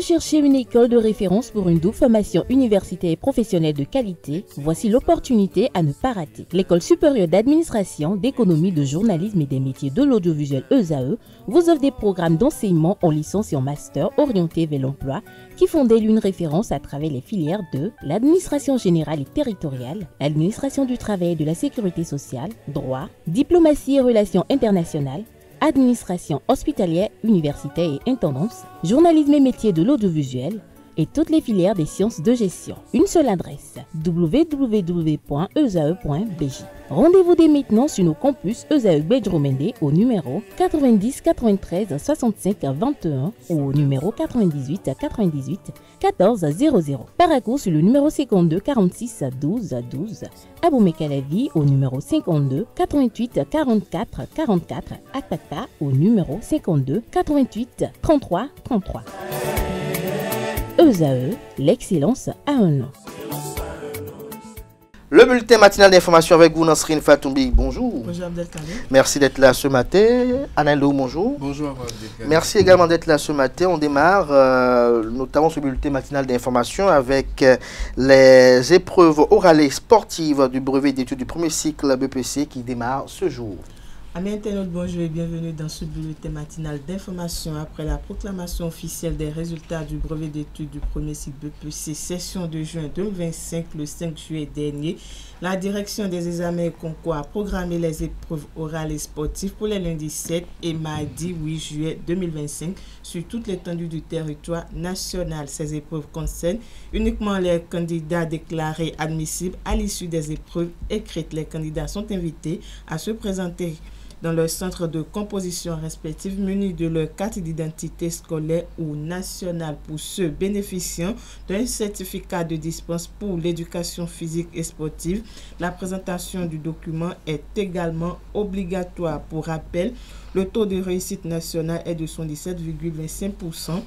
recherchez une école de référence pour une double formation universitaire et professionnelle de qualité? Voici l'opportunité à ne pas rater. L'École supérieure d'administration, d'économie, de journalisme et des métiers de l'audiovisuel ESAE vous offre des programmes d'enseignement en licence et en master orientés vers l'emploi qui font d'elle une référence à travers les filières de l'administration générale et territoriale, l'administration du travail et de la sécurité sociale, droit, diplomatie et relations internationales, administration hospitalière, universitaire et intendance, journalisme et métiers de l'audiovisuel et toutes les filières des sciences de gestion. Une seule adresse, www.esae.bj. Rendez-vous dès maintenant sur nos campus ESAE Bedjromende au numéro 90 93 65 21 ou au numéro 98 98 14 00. Paracourt sur le numéro 52 46 12 12. Aboumé-Calavi au numéro 52 88 44 44. Akpakpa au numéro 52 88 33 33. ESAE, l'excellence à un nom. Le bulletin matinal d'information avec vous, Nasrine Fatoumbi. Bonjour. Bonjour Abdelkader. Merci d'être là ce matin. Aneldo, bonjour. Bonjour Abdelkader. Merci également d'être là ce matin. On démarre notamment ce bulletin matinal d'information avec les épreuves orales et sportives du brevet d'études du premier cycle BPC qui démarre ce jour. Amis internautes, bonjour et bienvenue dans ce bulletin matinal d'information après la proclamation officielle des résultats du brevet d'études du premier cycle BPC session de juin 2025 le 5 juillet dernier. La direction des examens et concours a programmé les épreuves orales et sportives pour les lundis 7 et mardi 8 juillet 2025 sur toute l'étendue du territoire national. Ces épreuves concernent uniquement les candidats déclarés admissibles à l'issue des épreuves écrites. Les candidats sont invités à se présenter dans leur centre de composition respectif munis de leur carte d'identité scolaire ou nationale. Pour ceux bénéficiant d'un certificat de dispense pour l'éducation physique et sportive, la présentation du document est également obligatoire. Pour rappel, le taux de réussite nationale est de 77,25%,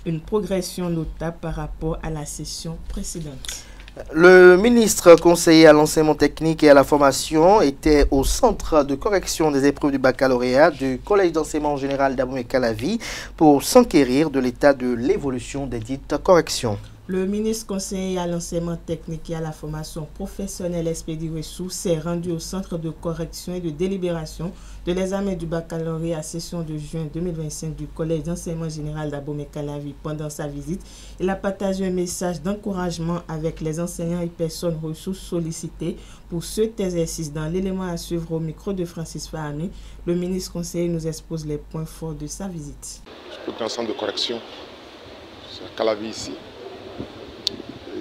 une progression notable par rapport à la session précédente. Le ministre conseiller à l'enseignement technique et à la formation était au centre de correction des épreuves du baccalauréat du Collège d'enseignement général d'Abomey-Calavi pour s'enquérir de l'état de l'évolution des dites corrections. Le ministre conseiller à l'enseignement technique et à la formation professionnelle Expédie Ressources s'est rendu au centre de correction et de délibération de l'examen du baccalauréat à session de juin 2025 du Collège d'enseignement général d'Abomey-Calavi. Pendant sa visite, il a partagé un message d'encouragement avec les enseignants et personnes ressources sollicitées pour cet exercice. Dans l'élément à suivre au micro de Francis Fahani, le ministre conseiller nous expose les points forts de sa visite. Pour un centre de correction, c'est à Calavi ici.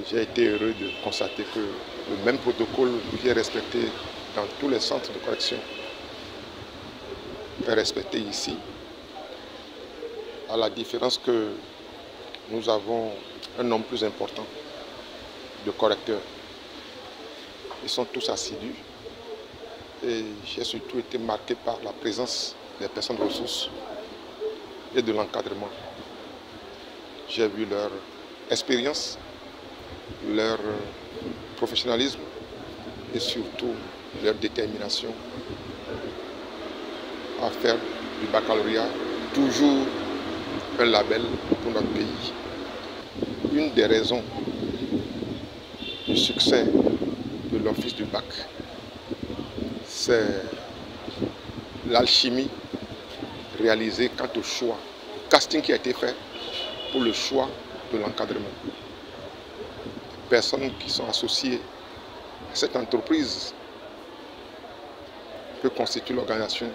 J'ai été heureux de constater que le même protocole qui est respecté dans tous les centres de correction est respecté ici, à la différence que nous avons un nombre plus important de correcteurs. Ils sont tous assidus et j'ai surtout été marqué par la présence des personnes ressources et de l'encadrement. J'ai vu leur expérience, leur professionnalisme et surtout leur détermination à faire du baccalauréat toujours un label pour notre pays. Une des raisons du succès de l'office du bac, c'est l'alchimie réalisée quant au choix, le casting qui a été fait pour le choix de l'encadrement. Personnes qui sont associées à cette entreprise que constitue l'organisation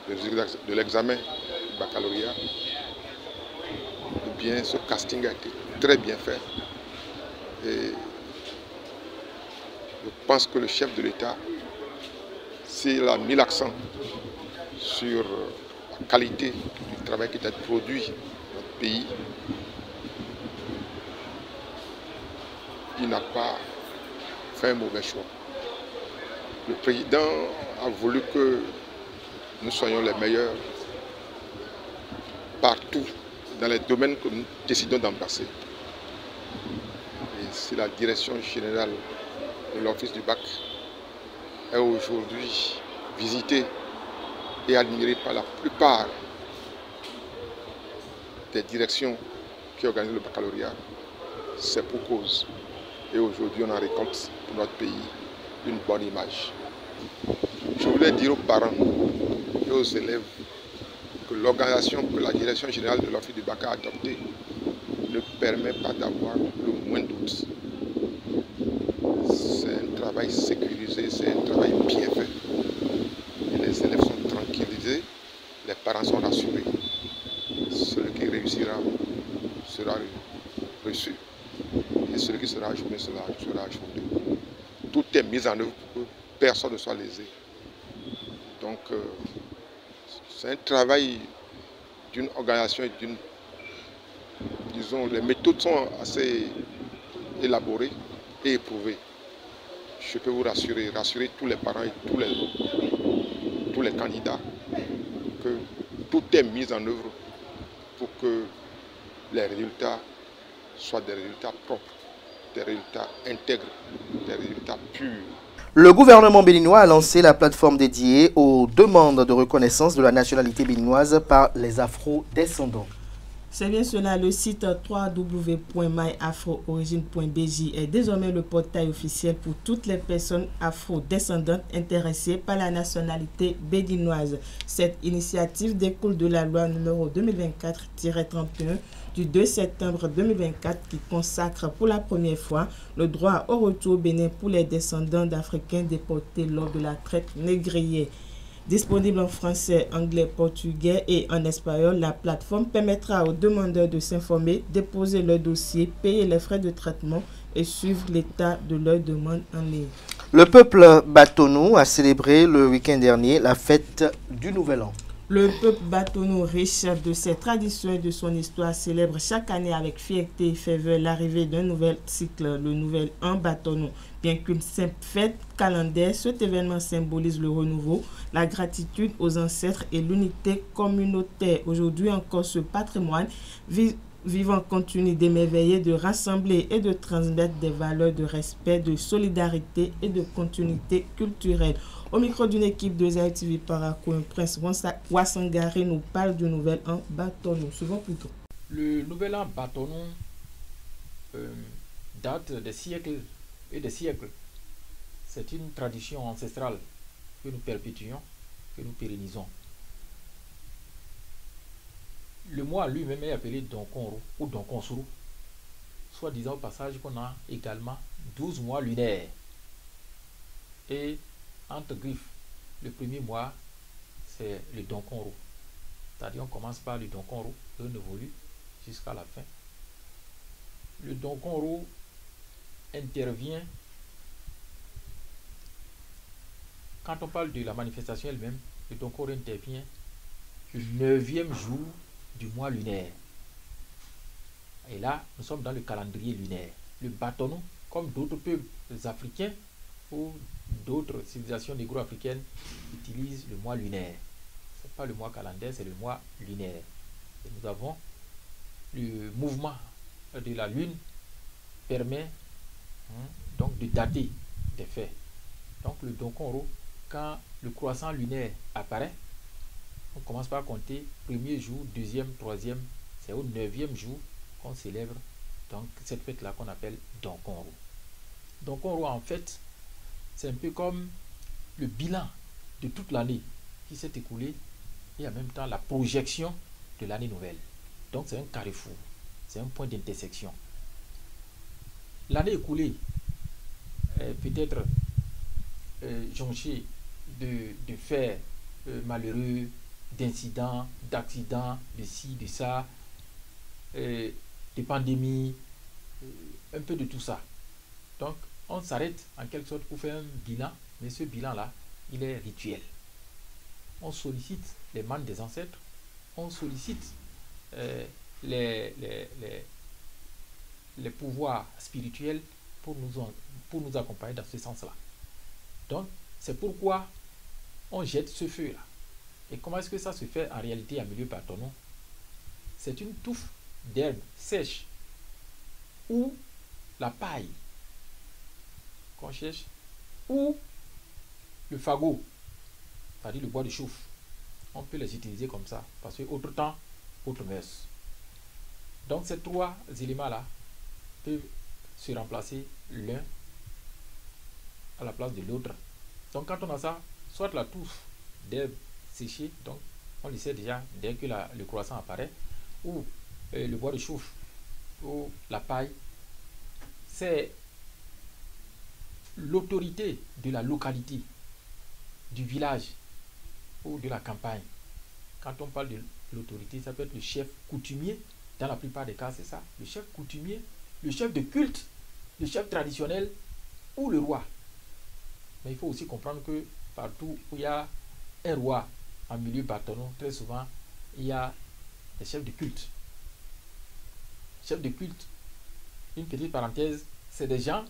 de l'examen du baccalauréat, eh bien, ce casting a été très bien fait. Et je pense que le chef de l'État, s'il a mis l'accent sur la qualité du travail qui est produit dans notre pays, il n'a pas fait un mauvais choix. Le président a voulu que nous soyons les meilleurs partout dans les domaines que nous décidons d'embrasser. Et si la direction générale de l'office du bac est aujourd'hui visitée et admirée par la plupart des directions qui organisent le baccalauréat, c'est pour cause. Et aujourd'hui, on en récolte pour notre pays une bonne image. Je voulais dire aux parents et aux élèves que l'organisation que la direction générale de l'Office du bac a adoptée ne permet pas d'avoir le moins doute. C'est un travail sécurisé, c'est un travail bien fait. Et les élèves sont tranquillisés, les parents sont rassurés. Celui qui réussira sera reçu. Et celui qui sera ajourné sera ajourné. Tout est mis en œuvre pour que personne ne soit lésé. Donc, c'est un travail d'une organisation et d'une... Disons, les méthodes sont assez élaborées et éprouvées. Je peux vous rassurer tous les parents et tous les candidats que tout est mis en œuvre pour que les résultats soient des résultats propres, des résultats intègres, des résultats purs. Le gouvernement béninois a lancé la plateforme dédiée aux demandes de reconnaissance de la nationalité béninoise par les afro-descendants. C'est bien cela, le site www.myafroorigine.bj est désormais le portail officiel pour toutes les personnes afro-descendantes intéressées par la nationalité béninoise. Cette initiative découle de la loi numéro 2024-31 du 2 septembre 2024 qui consacre pour la première fois le droit au retour au Bénin pour les descendants d'Africains déportés lors de la traite négrière. Disponible en français, anglais, portugais et en espagnol, la plateforme permettra aux demandeurs de s'informer, déposer leur dossier, payer les frais de traitement et suivre l'état de leur demande en ligne. Le peuple Batonou a célébré le week-end dernier la fête du Nouvel An. Le peuple Batonou, riche de ses traditions et de son histoire, célèbre chaque année avec fierté et ferveur l'arrivée d'un nouvel cycle, le Nouvel An Batonou. Bien qu'une simple fête calendaire, cet événement symbolise le renouveau, la gratitude aux ancêtres et l'unité communautaire. Aujourd'hui encore, ce patrimoine vivant continue d'émerveiller, de rassembler et de transmettre des valeurs de respect, de solidarité et de continuité culturelle. Au micro d'une équipe de Zahir TV Parakou, un prince Wassangari nous parle du Nouvel An Batonou. Suivons plutôt. Le Nouvel An Batonou date des siècles et des siècles. C'est une tradition ancestrale que nous perpétuons, que nous pérennisons. Le mois lui-même est appelé Donkonro ou Donkonsuru, soit disant au passage qu'on a également 12 mois lunaires. Et entre griffes, le premier mois, c'est le Donkonro. C'est-à-dire on commence par le Donkonro, un évolue jusqu'à la fin. Le Donkonro intervient quand on parle de la manifestation elle-même. Le Donkonro intervient le 9e jour du mois lunaire. Et là, nous sommes dans le calendrier lunaire. Le Batonou, comme d'autres peuples africains ou d'autres civilisations négro-africaines, utilisent le mois lunaire. Ce n'est pas le mois calendaire, c'est le mois lunaire. Et nous avons le mouvement de la lune permet donc de dater des faits. Donc le Donkonro, quand le croissant lunaire apparaît, on commence par compter premier jour, deuxième, troisième, c'est au 9e jour qu'on célèbre donc cette fête-là qu'on appelle Donkonro. Donkonro, en fait, c'est un peu comme le bilan de toute l'année qui s'est écoulée et en même temps la projection de l'année nouvelle. Donc c'est un carrefour, c'est un point d'intersection. L'année écoulée est peut-être jonchée de faits malheureux, d'incidents, d'accidents, de ci, de ça, des pandémies, un peu de tout ça. Donc, on s'arrête en quelque sorte pour faire un bilan, mais ce bilan-là, il est rituel. On sollicite les manes des ancêtres, on sollicite les pouvoirs spirituels pour nous accompagner dans ce sens-là. Donc, c'est pourquoi on jette ce feu-là. Et comment est-ce que ça se fait en réalité en milieu Batonou? C'est une touffe d'herbe sèche ou la paille qu'on cherche, ou le fagot, c'est-à-dire le bois de chauffe. On peut les utiliser comme ça, parce que autre temps, autre mœurs. Donc ces trois éléments-là peuvent se remplacer l'un à la place de l'autre. Donc quand on a ça, soit la touffe d'herbe séchée, donc on le sait déjà dès que le croissant apparaît, ou le bois de chauffe, ou la paille, c'est l'autorité de la localité, du village ou de la campagne. Quand on parle de l'autorité, ça peut être le chef coutumier, dans la plupart des cas c'est ça, le chef coutumier, le chef de culte, le chef traditionnel ou le roi. Mais il faut aussi comprendre que partout où il y a un roi en milieu bâtonneau, très souvent il y a des chefs de culte. Chefs de culte, une petite parenthèse, c'est des gens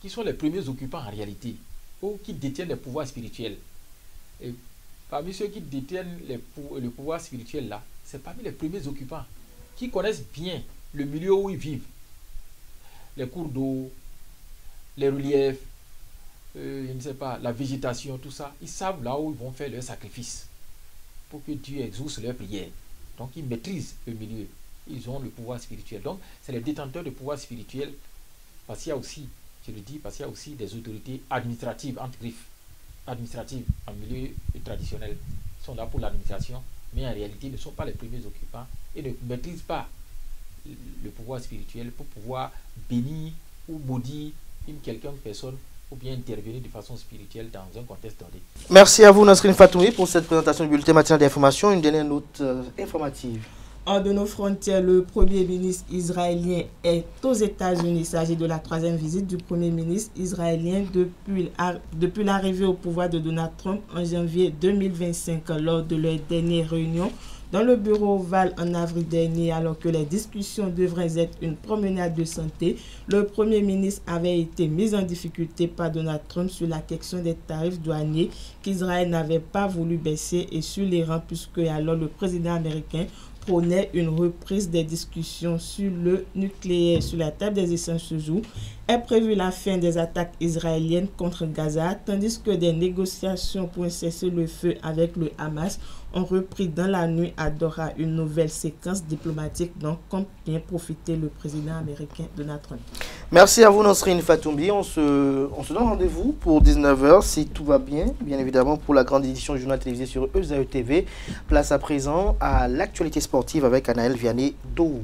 qui sont les premiers occupants en réalité, ou qui détiennent les pouvoirs spirituels. Et parmi ceux qui détiennent le pouvoir spirituel là, c'est parmi les premiers occupants qui connaissent bien le milieu où ils vivent. Les cours d'eau, les reliefs, je ne sais pas, la végétation, tout ça. Ils savent là où ils vont faire leur sacrifice pour que Dieu exauce leurs prières. Donc ils maîtrisent le milieu. Ils ont le pouvoir spirituel. Donc c'est les détenteurs de pouvoir spirituel, parce qu'il y a aussi, je le dis, parce qu'il y a aussi des autorités administratives, entre griffes, administratives en milieu traditionnel. Ils sont là pour l'administration, mais en réalité ne sont pas les premiers occupants et ne maîtrisent pas le pouvoir spirituel pour pouvoir bénir ou maudire une quelconque personne ou bien intervenir de façon spirituelle dans un contexte donné. Merci à vous, Nasrine Fatoumi, pour cette présentation du bulletin matinal d'information. Une dernière note informative. Hors de nos frontières, le Premier ministre israélien est aux États-Unis. Il s'agit de la 3e visite du Premier ministre israélien depuis l'arrivée au pouvoir de Donald Trump en janvier 2025, lors de leur dernière réunion dans le bureau ovale en avril dernier. Alors que les discussions devraient être une promenade de santé, le Premier ministre avait été mis en difficulté par Donald Trump sur la question des tarifs douaniers qu'Israël n'avait pas voulu baisser et sur les rangs, puisque alors le président américain prônait une reprise des discussions sur le nucléaire. Sur la table des échanges ce jour est prévue la fin des attaques israéliennes contre Gaza, tandis que des négociations pour un cessez-le-feu avec le Hamas ont repris dans la nuit à Doha, une nouvelle séquence diplomatique dont compte bien profiter le président américain Donald Trump. Merci à vous, Nasrine Fatoumi. On se donne rendez-vous pour 19h, si tout va bien, bien évidemment, pour la grande édition du journal télévisé sur ESAE TV. Place à présent à l'actualité sportive avec Anaël Vianney-Dou.